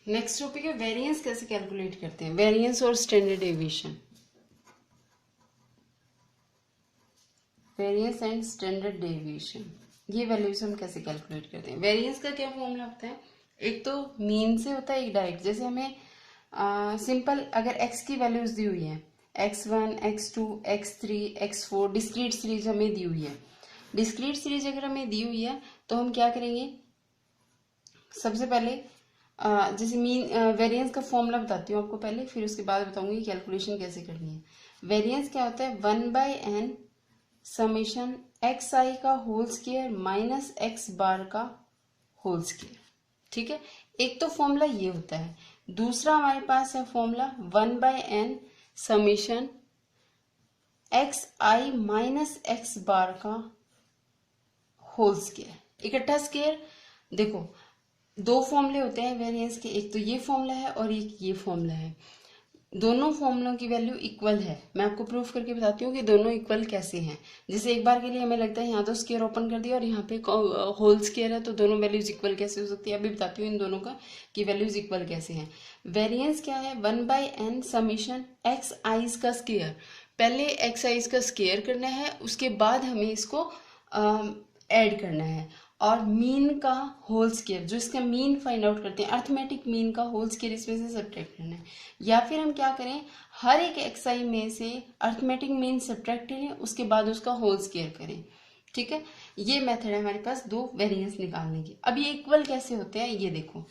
Next topic है variance कैसे calculate करते हैं, वेरिएंस और standard deviation. Variance and standard deviation, ये वैल्यूज हम कैसे कैलकुलेट करते हैं। वेरिएंस का क्या फॉर्मूला होता है, एक तो मीन से होता है, एक डायरेक्ट। जैसे हमें सिंपल अगर x की वैल्यूज दी हुई है, x1, x2, x3, x4 discrete series हमें दी हुई है। डिस्क्रीट सीरीज अगर हमें दी हुई है तो हम क्या करेंगे, सबसे पहले जैसे मीन वेरिएंस का फॉर्मूला बताती हूँ आपको पहले, फिर उसके बाद बताऊंगी कैलकुलेशन कैसे करनी है। वेरिएंस क्या होता है, 1/n समेशन एक्स आई का whole square minus x bar का होल स्क्वायर। ठीक है, एक तो फॉर्मूला ये होता है। दूसरा हमारे पास है formula 1/n summation x i minus x bar का होल स्क्वायर, इकट्ठा स्क्वायर। देखो दो फॉर्मूले होते हैं वेरिएंस के, एक तो ये फॉर्मूला है और एक ये फॉर्मूला है। दोनों फॉर्मूलों की वैल्यू इक्वल है। मैं आपको प्रूफ करके बताती हूँ कि दोनों इक्वल कैसे हैं। जैसे एक बार के लिए हमें लगता है यहाँ तो स्क्वायर ओपन कर दिया और यहाँ पे होल स्क्वायर है, तो दोनों वैल्यूज इक्वल कैसे हो सकती है, अभी बताती हूँ इन दोनों का कि वैल्यूज इक्वल कैसे हैं। वेरिएंस क्या है, 1/n समीशन एक्स आइज का स्क्वायर। पहले एक्स आइज का स्क्वायर करना है, उसके बाद हमें इसको ऐड करना है। और मीन का होल स्क्वायर, जो इसका मीन फाइंड आउट करते हैं, अर्थमेटिक मीन का होल स्क्वायर इसमें से सब्ट्रैक्ट करना है। या फिर हम क्या करें, हर एक एक्सआई में से अर्थमेटिक मीन सब्ट्रैक्ट करें, उसके बाद उसका होल स्क्वायर करें। ठीक है, ये मेथड है हमारे पास दो वेरिएंस निकालने की। अब ये इक्वल कैसे होते हैं ये देखो,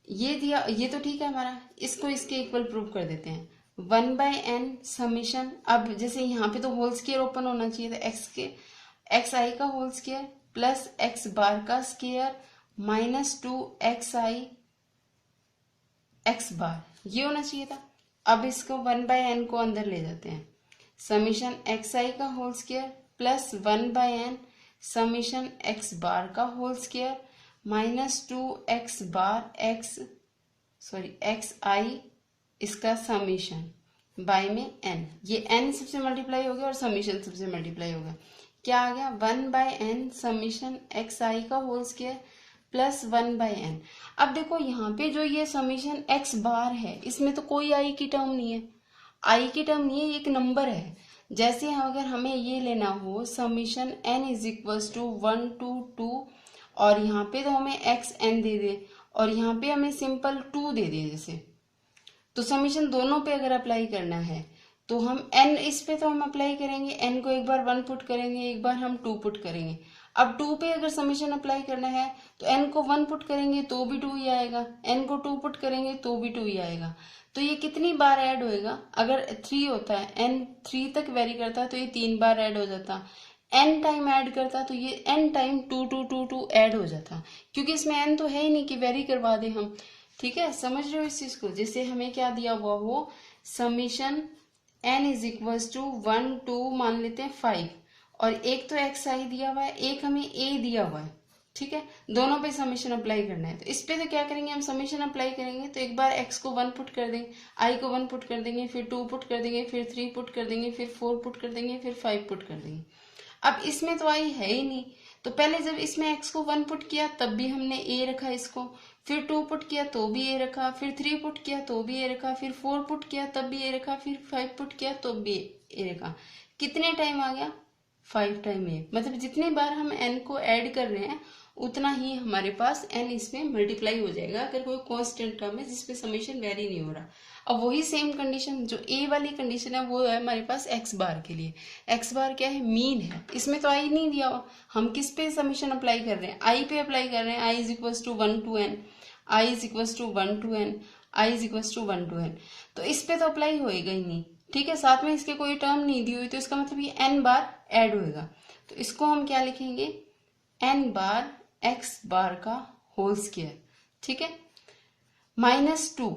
ये दिया, ये तो ठीक है हमारा, इसको इसके इक्वल प्रूव कर देते हैं। 1/n समीशन, अब जैसे यहाँ पे तो होल स्क्वायर ओपन होना चाहिए था, एक्स के एक्स आई का whole square plus x bar का स्क्वायर माइनस 2 एक्स आई एक्स बार, ये होना चाहिए था। अब इसको 1/n को अंदर ले जाते हैं, समीशन एक्स आई का whole square plus 1/n summation x bar का whole square minus 2 x bar x i इसका समीशन बाय में n, ये n सबसे मल्टीप्लाई हो गया और समीशन सबसे मल्टीप्लाई हो गया। क्या आ गया, 1/n समीशन एक्स आई का होल स्क्वायर प्लस 1/n। अब देखो यहाँ पे जो ये समीशन एक्स बार है, इसमें तो कोई आई की टर्म नहीं है, आई की टर्म नहीं है, एक नंबर है। जैसे अगर हमें ये लेना हो summation n is equals to 1 to 2, और यहाँ पे तो हमें एक्स एन दे दे और यहाँ पे हमें सिंपल 2 दे दे, जैसे तो समीशन दोनों पे अगर अप्लाई करना है तो हम n इस पे तो हम अप्लाई करेंगे, n को एक बार 1 पुट करेंगे, एक बार हम 2 पुट करेंगे। अब 2 पे अगर समीशन अप्लाई करना है तो n को 1 पुट करेंगे तो भी 2 ही आएगा, n को 2 पुट करेंगे तो भी 2 ही आएगा। तो ये कितनी बार ऐड होएगा, अगर 3 होता है, n 3 तक वेरी करता है तो ये 3 बार ऐड हो जाता, n टाइम ऐड करता तो ये n टाइम 2 2 2 2 ऐड हो जाता, क्योंकि इसमें n तो है ही नहीं कि वेरी करवा दे हम। ठीक है, समझ रहे हो इस चीज को। जैसे हमें क्या दिया हुआ हो, summation n is equal to 1 2 मान लेते हैं 5, और एक तो एक्स आई दिया हुआ है, एक हमें a दिया हुआ है। ठीक है, दोनों पे समीशन अप्लाई करना है, तो इस पे तो क्या करेंगे हम, समीशन अप्लाई करेंगे तो एक बार x को 1 पुट कर देंगे, i को 1 पुट कर देंगे, फिर 2 पुट कर देंगे, फिर 3 पुट कर देंगे, फिर 4 पुट कर देंगे, फिर 5 पुट कर देंगे। अब इसमें तो आई है ही नहीं, तो पहले जब इसमें x को 1 पुट किया तब भी हमने a रखा इसको, फिर 2 पुट किया तो भी a रखा, फिर 3 पुट किया तो भी a रखा, फिर 4 पुट किया तब भी a रखा, फिर 5 पुट किया तो भी a रखा। कितने टाइम आ गया, 5 टाइम a। मतलब जितनी बार हम n को ऐड कर रहे हैं उतना ही हमारे पास n इसमें मल्टीप्लाई हो जाएगा, अगर कोई कांस्टेंट टर्म है जिसपे समेशन वेरी नहीं हो रहा। अब वही सेम कंडीशन जो a वाली कंडीशन है वो है हमारे पास x बार के लिए। x बार क्या है, मीन है, इसमें तो i नहीं दिया हुआ, हम किस पे समेशन अप्लाई कर रहे हैं, i पे अप्लाई कर रहे हैं। i is equals to 1 to n, i is equals to 1 to n, i is equals to 1 to n, तो इस पे तो अप्लाई होएगा ही नहीं। ठीक है, साथ में इसके कोई टर्म नहीं दी हुई, तो इसका मतलब ये n बार ऐड होएगा, तो इसको हम क्या लिखेंगे, n बार x बार का होल स्क्वायर। ठीक है, -2।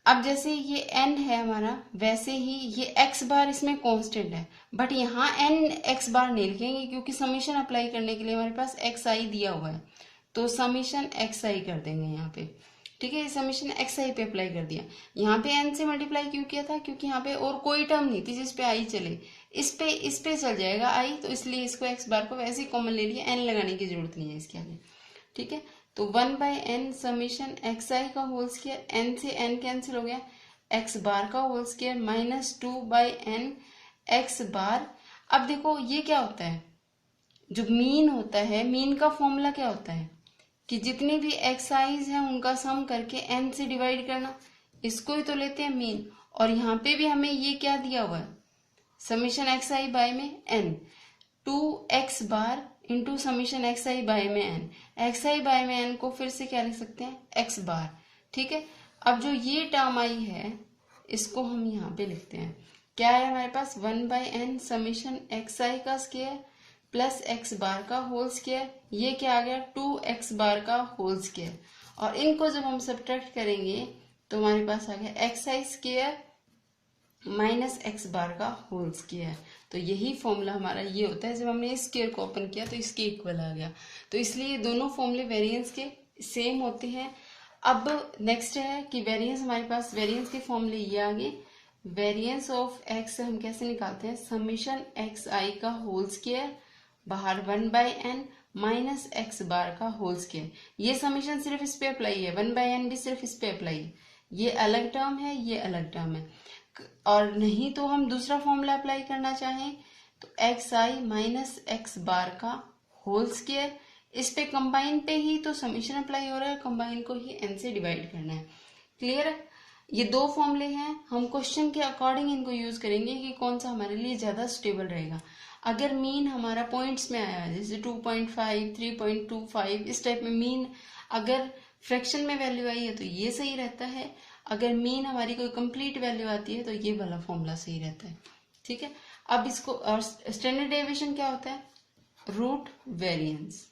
अब जैसे ये n है हमारा, वैसे ही ये x बार इसमें कांस्टेंट है, बट यहाँ n x बार नहीं लिखेंगे क्योंकि समीशन अप्लाई करने के लिए हमारे पास एक्स आई दिया हुआ है, तो समीशन एक्स आई कर देंगे यहाँ पे। ठीक है, समीशन एक्स आई पे अप्लाई कर दिया। यहाँ पे n से मल्टीप्लाई क्यों किया था, क्योंकि यहाँ पे और कोई टर्म नहीं थी जिसपे आई चले, इस पे चल जाएगा आई, तो इसलिए इसको x बार को वैसे ही कॉमन ले लिया, n लगाने की जरूरत नहीं है इसके आगे। ठीक है, तो 1/n समीशन एक्स आई का होल स्क्वायर, n से n कैंसिल हो गया, एक्स बार का whole square minus 2/n x bar. अब देखो ये क्या होता है, जो मीन होता है, मीन का फॉर्मूला क्या होता है कि जितनी भी एक्स आईज हैं उनका सम करके n से डिवाइड करना, इसको ही तो लेते हैं मीन। और यहाँ पे भी हमें ये क्या दिया हुआ है, समीशन एक्स आई बाय में n, 2x bar into summation x आई बाय में n, एक्स आई बाय में n को फिर से क्या लिख सकते हैं, x बार। ठीक है, अब जो ये टर्म आई है इसको हम यहाँ पे लिखते हैं, क्या है हमारे पास 1/n समीशन एक्स आई का स्क्वायर प्लस एक्स बार का होल स्क्वायर, ये क्या आ गया 2x बार का होल स्क्वायर। और इनको जब हम सब्ट्रैक्ट करेंगे तो हमारे पास आ गया एक्स आई स्क्वायर माइनस एक्स बार का होल स्क्वायर। तो यही फॉर्मूला हमारा ये होता है, जब हमने इस स्क्वायर को ओपन किया तो इसके इक्वल आ गया। तो इसलिए दोनों फॉर्मूले वेरिएंस के सेम होते हैं। अब नेक्स्ट है कि वेरिएंस, हमारे पास वेरिएंस के फॉर्मूले ये आगे, वेरिएंस ऑफ एक्स हम कैसे निकालते हैं, समीशन एक्स आई का होल स्क्वायर बाहर 1/n माइनस एक्स बार का होल स्क्वायर। ये समीशन सिर्फ इस पे अप्लाई है, 1/n भी सिर्फ इस पे अप्लाई है, ये अलग टर्म है, ये अलग टर्म है। और नहीं तो हम दूसरा फॉर्मूला अप्लाई करना चाहें तो x i minus x bar का होल स्क्वायर, इस पे कंबाइन पे ही तो समीशन अप्लाई हो रहा है, कंबाइन को ही n से डिवाइड करना है। क्लियर है, ये दो फॉर्मूले हैं, हम क्वेश्चन के अकॉर्डिंग इनको यूज करेंगे कि कौन सा हमारे लिए ज्यादा स्टेबल रहेगा। अगर मीन हमारा पॉइंट्स में आया है जैसे 2.5, 3.25 इस टाइप में मीन, अगर फ्रैक्शन में वैल्यू आई है तो ये सही रहता है, अगर मीन हमारी कोई कंप्लीट वैल्यू आती है तो ये वाला फॉर्मूला सही रहता है। ठीक है, अब इसको, और स्टैंडर्ड डेविएशन क्या होता है, रूट वेरिएंस।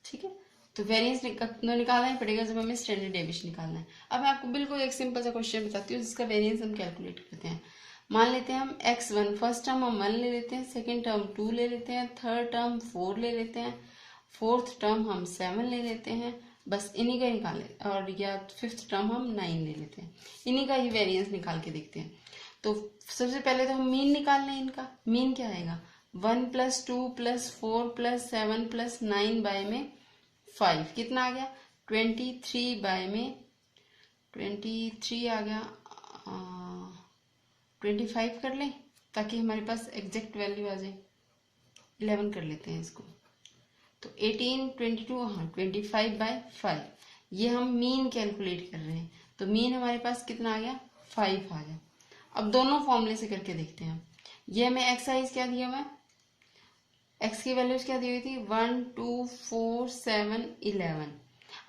ठीक है, तो वेरिएंस निकालना ही पड़ेगा जब हमें स्टैंडर्ड डेविएशन निकालना है। अब मैं आपको बिल्कुल एक सिंपल सा क्वेश्चन बताती हूँ जिसका वेरिएंस हम कैलकुलेट करते हैं। मान लेते हैं हम x1, फर्स्ट टर्म हम 1 ले लेते हैं, सेकेंड टर्म 2 ले लेते हैं, थर्ड टर्म 4 ले लेते हैं, फोर्थ टर्म हम 7 ले लेते हैं, बस इन्हीं का निकाले, और या फिफ्थ टर्म हम 9 ले लेते हैं, इन्हीं का ही वेरिएंस निकाल के देखते हैं। तो सबसे पहले तो हम मीन निकाल लें, इनका मीन क्या आएगा 1 + 2 + 4 + 7 + 9 बाय में 5, कितना आ गया 23 बाय में 23 आ गया, 25 कर लें ताकि हमारे पास एग्जैक्ट वैल्यू आ जाए, 11 कर लेते हैं इसको, तो 18, 22, हाँ 25/5, ये हम मीन कैलकुलेट कर रहे हैं। तो मीन हमारे पास कितना आ गया 5 आ गया। अब दोनों फॉर्मूले से करके देखते हैं। ये हमें एक्स आइज क्या दिया हुआ है, एक्स की वैल्यूज क्या दी हुई थी 1, 2, 4, 7, 11।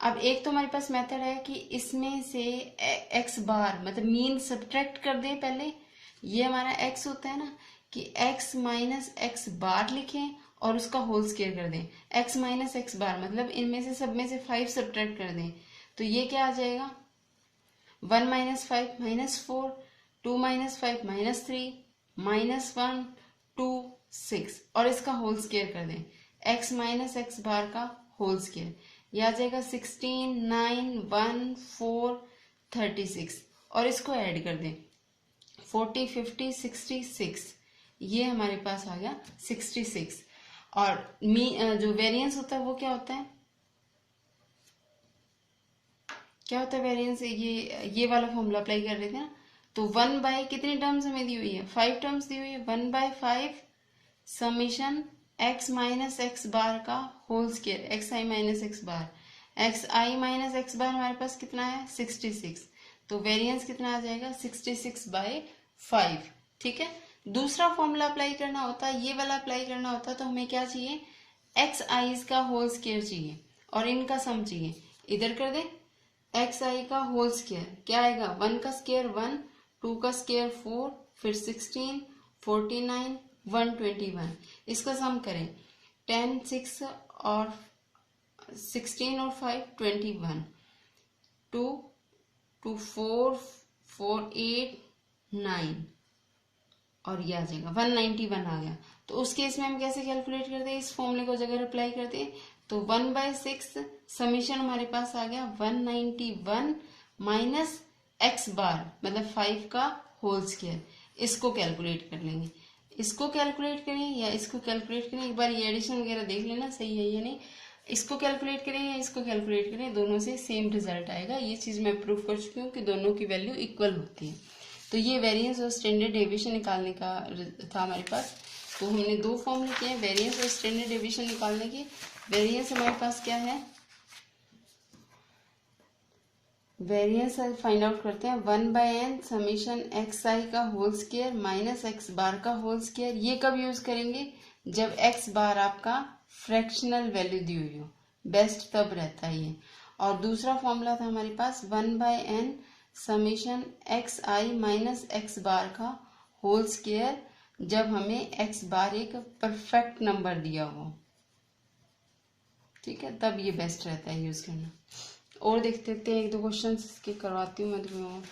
अब एक तो हमारे पास मेथड है कि इसमें से एक्स बार मतलब मीन सब्ट्रैक्ट कर दें पहले, ये हमारा एक्स होता है ना, कि एक्स माइनस एक्स बार लिखें और उसका होल स्क्वायर कर दें, एक्स माइनस एक्स बार मतलब इनमें से सब में से 5 सब्ट्रैक्ट कर दें, तो ये क्या आ जाएगा 1 - 5 -4, 2 - 5 -3, -1, 2, 6 और इसका होल स्क्वायर कर दें, एक्स माइनस एक्स बार का होल स्क्वायर, ये आ जाएगा 16, 9, 1, 4, 36 और इसको ऐड कर दें 40, 50, 66, ये हमारे पास आ गया 66। और जो वेरिएंस होता है वो क्या होता है, क्या होता है वेरिएंस, ये वाला फॉर्मूला अप्लाई कर रहे थे ना, तो 1 बाय कितनी टर्म्स हमें दी हुई है 5 टर्म्स दी हुई है, 1/5 summation x minus x bar का whole square, x i minus x bar, x i minus x बार हमारे पास कितना है 66, तो वेरिएंस कितना आ जाएगा 66/5। ठीक है, दूसरा फॉर्मूला अप्लाई करना होता है, ये वाला अप्लाई करना होता है, तो हमें क्या चाहिए एक्स आईज का होल स्क्वायर चाहिए और इनका सम चाहिए, इधर कर दे एक्स आई का होल स्क्वायर क्या आएगा 1 का स्क्वायर 1, 2 का स्क्वायर 4, फिर 16, 49, 121, इसका सम करें 10, 6 और 16 और 5 21, 2, 2, 4, 4, 8, 9 और ये आ जाएगा 191 आ गया। तो उस केस में हम कैसे कैलकुलेट करते हैं, इस फॉर्मूले को अगर अप्लाई करते हैं तो 1/6 समीशन हमारे पास आ गया 191 माइनस एक्स बार मतलब 5 का होल स्क्वायर, इसको कैलकुलेट कर लेंगे, इसको कैलकुलेट करें या इसको कैलकुलेट करें, एक बार ये एडिशन वगैरह देख लेना सही है या नहीं। इसको कैलकुलेट करें या इसको कैलकुलेट करें, दोनों से सेम रिजल्ट आएगा। ये चीज़ मैं प्रूव कर चुकी हूँ कि दोनों की वैल्यू इक्वल होती है। तो ये वेरिएंस और स्टैंडर्ड डेविएशन निकालने का था हमारे पास। तो हमने दो फॉर्मूले किए हैं वेरिएंस और स्टैंडर्ड डेविएशन निकालने के। वेरिएंस हमारे पास क्या है, वेरिएंस फाइंड आउट करते हैं 1/n समीशन एक्स आई का whole square minus x bar का होल स्क्वायर। ये कब यूज करेंगे, जब एक्स बार आपका फ्रैक्शनल वैल्यू दी हुई हो, बेस्ट तब रहता है ये। और दूसरा फॉर्मूला था हमारे पास 1/n summation x i minus x bar का होल स्क्वायर, जब हमें एक्स बार एक परफेक्ट नंबर दिया हो, ठीक है, तब ये बेस्ट रहता है यूज करना। और देखते हैं एक दो क्वेश्चन इसके करवाती हूँ मैं तुम्हें और।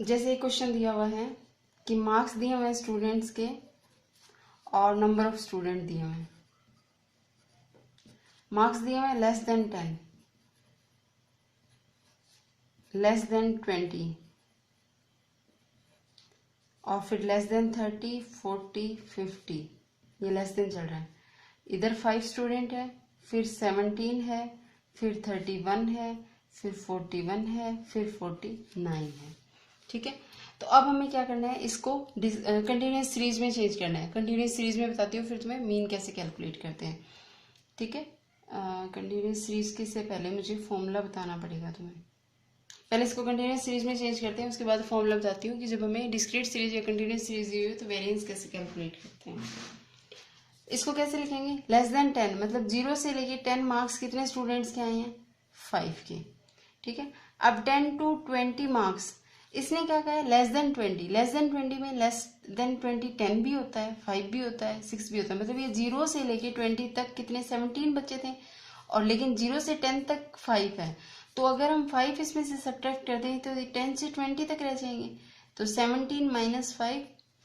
जैसे एक क्वेश्चन दिया हुआ है कि मार्क्स दिए हुए हैं स्टूडेंट्स के और नंबर ऑफ स्टूडेंट दिए हुए हैं। मार्क्स दिए हुए हैं लेस देन 10, लेस देन 20 और फिर लेस देन 30, 40, 50, ये लेस देन चल रहा है। इधर 5 स्टूडेंट है, फिर 17 है, फिर 31 है, फिर 41 है, फिर 49 है, ठीक है। तो अब हमें क्या करना है, इसको कंटिन्यूस सीरीज में चेंज करना है। कंटिन्यूस सीरीज में बताती हूँ फिर तुम्हें मीन कैसे कैलकुलेट करते हैं, ठीक है। कंटिन्यूस सीरीज के से पहले मुझे फॉर्मूला बताना पड़ेगा तुम्हें। पहले इसको कंटिन्यूस सीरीज में चेंज करते हैं, उसके बाद फॉर्मूला बताती हूँ कि जब हमें डिस्क्रीट सीरीज या कंटिन्यूस सीरीज दी हुई तो वेरिएंस कैसे कैलकुलेट करते हैं। इसको कैसे लिखेंगे, लेस देन 10 मतलब 0 से लेके 10 मार्क्स कितने स्टूडेंट्स के आए हैं, 5 के, ठीक है। अब 10 to 20 मार्क्स, इसने क्या कहा है, लेस देन 20। लेस देन 20 में लेस देन 20 10 भी होता है, 5 भी होता है, 6 भी होता है। मतलब ये 0 से लेके 20 तक कितने 17 बच्चे थे, और लेकिन 0 से 10 तक 5 है। तो अगर हम 5 इसमें से सब्ट्रैक्ट कर दें तो 10 से 20 तक रह जाएंगे। तो 17 माइनस 5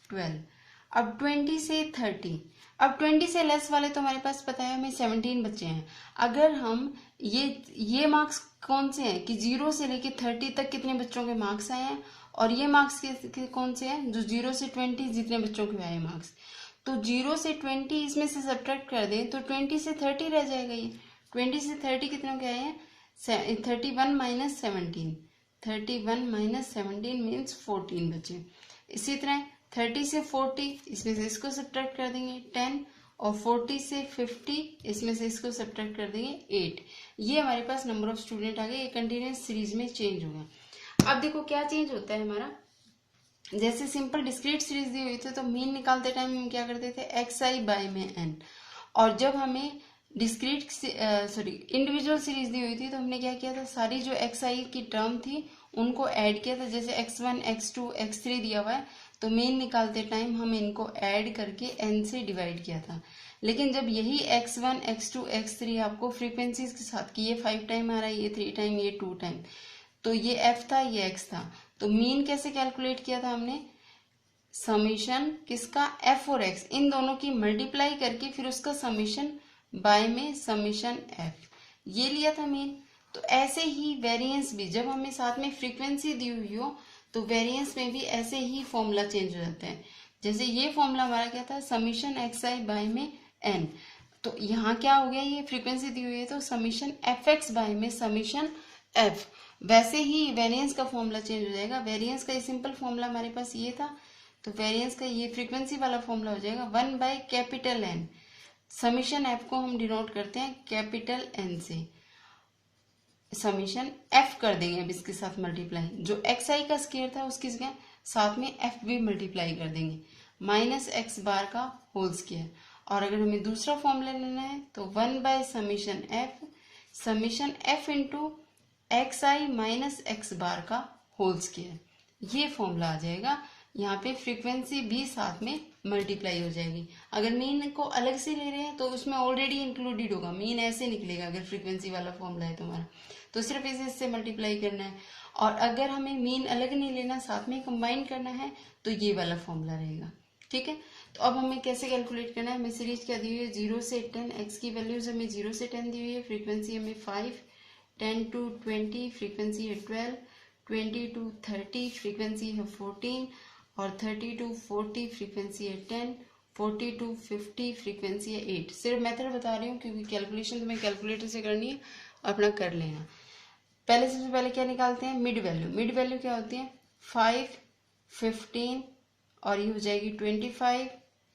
12। अब 20 से 30, अब 20 से लेस वाले तो हमारे पास पता है हमें 17 बच्चे हैं। अगर हम ये मार्क्स कौन से हैं कि 0 से लेके 30 तक कितने बच्चों के मार्क्स आए हैं, और ये मार्क्स के कौन से हैं जो 0 से 20 जितने बच्चों के आए मार्क्स। तो 0 से 20 इसमें से सब्ट्रैक्ट कर दें तो 20 से 30 रह जाएगा। ये 20 से 30 कितनों के आए हैं, 31 माइनस 17, 31 माइनस 17 मीन्स 14 बचे। इसी तरह 30 से 40 इसमें से इसको सब्ट्रैक्ट कर देंगे 10, और 40 से 50 इसमें से इसको सब्ट्रैक्ट कर देंगे 8। ये हमारे पास नंबर ऑफ स्टूडेंट आ गए। ये कंटिन्यूस सीरीज में चेंज होगा। अब देखो क्या चेंज होता है हमारा, जैसे सिंपल डिस्क्रीट सीरीज दी हुई थी तो मीन निकालते टाइम हम क्या करते थे, एक्स आई बाय में एन। और जब हमें डिस्क्रीट इंडिविजुअल सीरीज दी हुई थी तो हमने क्या किया था, सारी जो एक्स आई की टर्म थी उनको ऐड किया था। जैसे x1, x2, x3 दिया हुआ है तो मीन निकालते टाइम हम इनको ऐड करके n से डिवाइड किया था। लेकिन जब यही x1, x2, x3 आपको फ्रीक्वेंसीज के साथ कि ये 5 टाइम आ रहा है, ये 3 टाइम, ये 2 टाइम, तो ये f था, ये x था। तो मीन कैसे कैलकुलेट किया था हमने, समीशन किसका, f और x इन दोनों की मल्टीप्लाई करके फिर उसका समीशन बाय में समीशन f, ये लिया था मीन। तो ऐसे ही वेरिएंस भी जब हमें साथ में फ्रीक्वेंसी दी हुई हो तो वेरिएंस में भी ऐसे ही फॉर्मूला चेंज हो जाता है। जैसे ये फॉर्मूला हमारा क्या था, समीशन एक्स आई बाय में एन। तो यहाँ क्या हो गया, ये फ्रीक्वेंसी दी हुई है तो समीशन एफ एक्स बाय में समीशन एफ। वैसे ही वेरिएंस का फॉर्मूला चेंज हो जाएगा। वेरिएंस का ये सिंपल फॉर्मूला हमारे पास ये था, तो वेरिएंस का ये फ्रीक्वेंसी वाला फॉर्मूला हो जाएगा 1 by capital N. Summation F को हम डिनोट करते हैं कैपिटल एन से, समीशन एफ कर देंगे अब इसके साथ मल्टीप्लाई। जो एक्स आई का स्क्वायर था उसकी जगह साथ में एफ भी मल्टीप्लाई कर देंगे, माइनस एक्स बार का होल स्क्वायर। और अगर हमें दूसरा फॉर्मूला लेना है तो 1 by summation f into x i minus x bar का होल स्क्वायर, ये फॉर्मूला आ जाएगा। यहाँ पे फ्रीक्वेंसी भी साथ में मल्टीप्लाई हो जाएगी। अगर मीन को अलग से ले रहे हैं तो उसमें ऑलरेडी इंक्लूडेड होगा, मीन ऐसे निकलेगा अगर फ्रीक्वेंसी वाला फॉर्मूला है तुम्हारा, तो सिर्फ इसे इससे मल्टीप्लाई करना है। और अगर हमें मीन अलग नहीं लेना, साथ में कंबाइन करना है तो ये वाला फॉर्मूला रहेगा, ठीक है। तो अब हमें कैसे कैलकुलेट करना है, हमें सीरीज क्या दी हुई है 0 से 10, एक्स की वैल्यूज हमें 0 से 10 दी हुई है, फ्रीक्वेंसी हमें 5, 10 to 20 फ्रीक्वेंसी है 12, 20 to 30 फ्रीक्वेंसी है 14 और 30 to 40 फ्रीक्वेंसी है 10, 40 to 50 फ्रीक्वेंसी है 8। सिर्फ मेथड बता रही हूँ क्योंकि कैलकुलेशन तुम्हें कैलकुलेटर से करनी है, अपना कर लेना। पहले सबसे पहले क्या निकालते हैं, मिड वैल्यू। मिड वैल्यू क्या होती है, 5, 15 और ये हो जाएगी 25,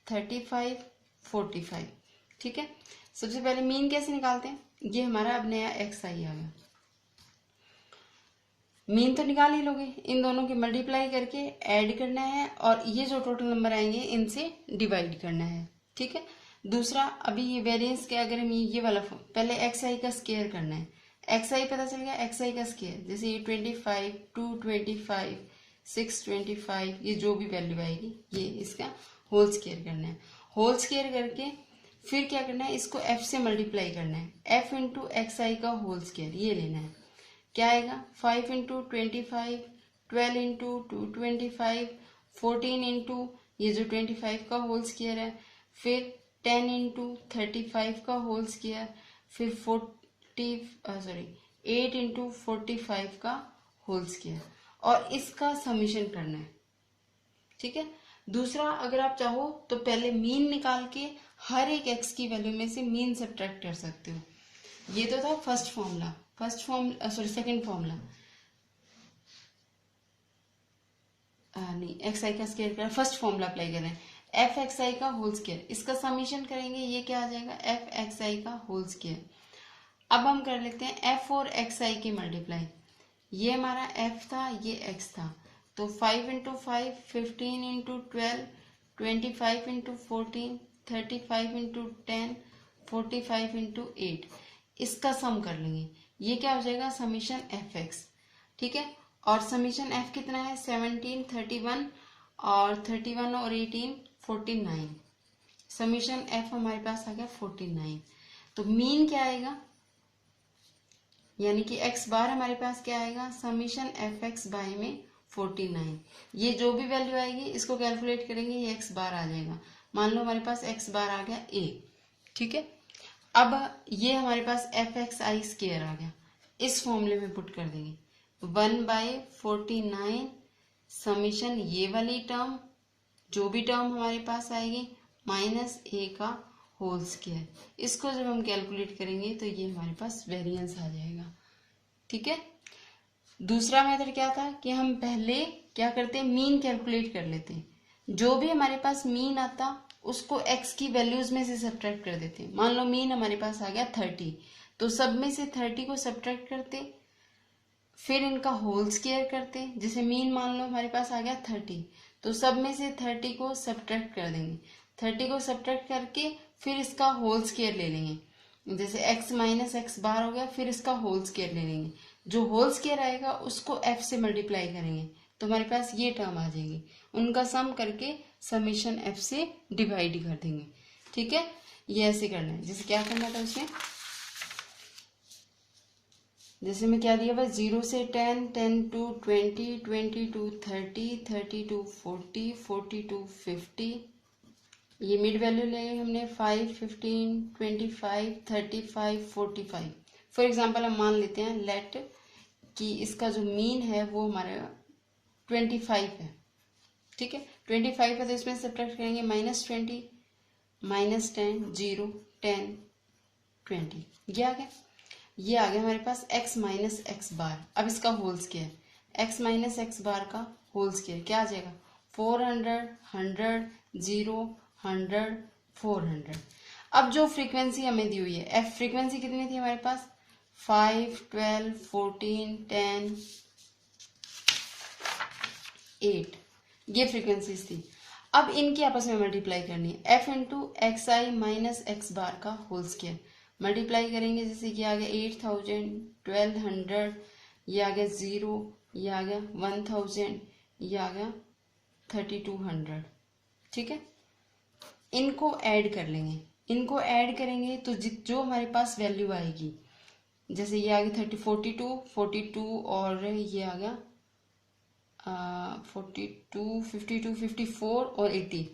35, 45। ठीक है, सबसे पहले मीन कैसे निकालते हैं, ये हमारा अब नया एक्स आई आ गया। मीन तो निकाल ही लोगे, इन दोनों की मल्टीप्लाई करके ऐड करना है और ये जो टोटल नंबर आएंगे इनसे डिवाइड करना है। ठीक है, दूसरा अभी ये वेरिएंस के अगर हम ये वाला पहले एक्स आई का स्केयर करना है। एक्स आई पता चल गया, एक्स आई का स्केयर जैसे ये 25, 225, 625, ये जो भी वैल्यू आएगी ये इसका होल स्केयर करना है। होल स्केयर करके फिर क्या करना है, इसको एफ से मल्टीप्लाई करना है। एफ इंटू एक्स आई का होल स्केयर ये लेना है। क्या आएगा, 5 इंटू 25, 12 इंटू 225, 14 इंटू ये जो 25 का होल स्केयर है, फिर 10 इंटू 35 का होल स्केयर, फिर 8 इंटू 45 का होल स्केयर और इसका समीशन करना है। ठीक है, दूसरा अगर आप चाहो तो पहले मीन निकाल के हर एक एक्स की वैल्यू में से मीन सब्ट्रैक्ट कर सकते हो। ये तो था फर्स्ट फॉर्मूला, सेकंड फॉर्मूला नहीं, एक्स आई का स्केयर कर फर्स्ट फॉर्मूला अप्लाई कर रहे हैं। एफ एक्स आई का होल स्केयर, इसका समीशन करेंगे, ये क्या आ जाएगा, एफ एक्स आई का होल स्केयर। अब हम कर लेते हैं एफ और एक्स आई की मल्टीप्लाई। ये हमारा एफ था, ये एक्स था, तो 5 into 5, 15 into 12, 25 into 14, 35 into 10, 45 into 8। इसका सम कर लेंगे, ये क्या हो जाएगा, समीशन एफ एक्स। ठीक है, और समीशन एफ कितना है, 17, 31 और 31 और 18, 49। समीशन एफ हमारे पास आ गया 49। तो मीन क्या आएगा, यानी कि एक्स बार हमारे पास क्या आएगा, समीशन एफ एक्स बाय में 49। ये जो भी वैल्यू आएगी इसको कैलकुलेट करेंगे, ये एक्स बार आ जाएगा। मान लो हमारे पास एक्स बार आ गया ए। ठीक है, अब ये हमारे पास एफ एक्स आई स्केयर आ गया, इस फॉर्मूले में पुट कर देंगे 1/49 समीशन ये वाली टर्म, जो भी टर्म हमारे पास आएगी, माइनस ए का होल स्केयर। इसको जब हम कैलकुलेट करेंगे तो ये हमारे पास वेरिएंस आ जाएगा। ठीक है, दूसरा मेथड क्या था कि हम पहले क्या करते हैं, मीन कैलकुलेट कर लेते हैं। जो भी हमारे पास मीन आता उसको एक्स की वैल्यूज में से सब्ट्रैक्ट कर देते हैं। मान लो मीन हमारे पास आ गया 30, तो सब में से 30 को सब्ट्रैक्ट करते, फिर इनका होल स्केयर करते। जैसे मीन मान लो हमारे पास आ गया 30, तो सब में से 30 को सब्ट्रैक्ट कर देंगे। 30 को सब्ट्रैक्ट करके फिर इसका होल स्केयर ले लेंगे। जैसे x माइनस एक्स बार हो गया, फिर इसका होल स्केयर ले लेंगे। जो होल स्केयर आएगा उसको f से मल्टीप्लाई करेंगे तो हमारे पास ये टर्म आ जाएगी। उनका सम करके समीशन f से डिवाइड कर देंगे। ठीक है, ये ऐसे करना है। जैसे क्या करना था उसमें, जैसे मैं क्या दिया हुआ, 0 से 10, 10 to 20, 20 to 30, 30 to 40, 40 to 50। ये मिड वैल्यू ले हमने 5, 15, 25, 35, 45। फॉर एग्जांपल हम मान लेते हैं लेट कि इसका जो मीन है वो हमारा 25 है। ठीक है, 25 है तो इसमें सब्ट्रैक्ट करेंगे -20, -10, 0, 10, 20। ये आ गया, ये आ गया हमारे पास x माइनस एक्स बार। अब इसका whole square, x minus x bar का होल स्केयर क्या आ जाएगा, 400, 100, 0, 100, 400। अब जो फ्रीक्वेंसी हमें दी हुई है, f फ्रीक्वेंसी कितनी थी हमारे पास, 5, 12, 14, 10, 8, ये फ्रीक्वेंसीज थी। अब इनकी आपस में मल्टीप्लाई करनी है, f into x i minus x bar का होल स्केयर मल्टीप्लाई करेंगे। जैसे ये आ गया 8000, 1200, ये आ गया 0, ये आ गया 1000, ये आ गया 3200। ठीक है, इनको ऐड कर लेंगे। इनको ऐड करेंगे तो जो हमारे पास वैल्यू आएगी, जैसे ये आ गया 42 और ये आ गया 42, 52, 54 और 80,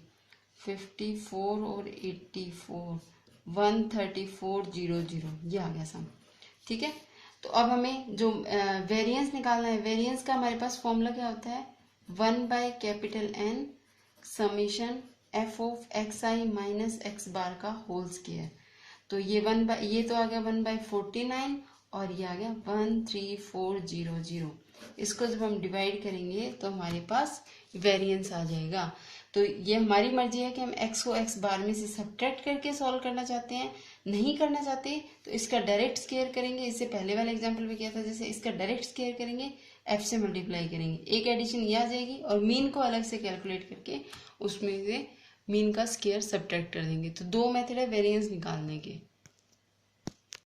54 और 84, 13400, ये आ गया सम। ठीक है, तो अब हमें जो वेरिएंस निकालना है, वेरिएंस का हमारे पास फॉर्मूला क्या होता है, 1/N summation f of x i minus x bar का होल स्क्वायर। तो ये ये तो आ गया 1/49 और ये आ गया 13400। इसको जब हम डिवाइड करेंगे तो हमारे पास वेरिएंस आ जाएगा। तो ये हमारी मर्जी है कि हम x को x बार में से सब्ट्रैक्ट करके सॉल्व करना चाहते हैं, नहीं करना चाहते तो इसका डायरेक्ट स्क्वायर करेंगे। इससे पहले वाले एग्जांपल में किया था, जैसे इसका डायरेक्ट स्क्वायर करेंगे, f से मल्टीप्लाई करेंगे, एक एडिशन ये आ जाएगी और मीन को अलग से कैलकुलेट करके उसमें से मीन का स्क्वायर सब्ट्रैक्ट कर देंगे। तो दो मेथड है वेरिएंस निकालने के।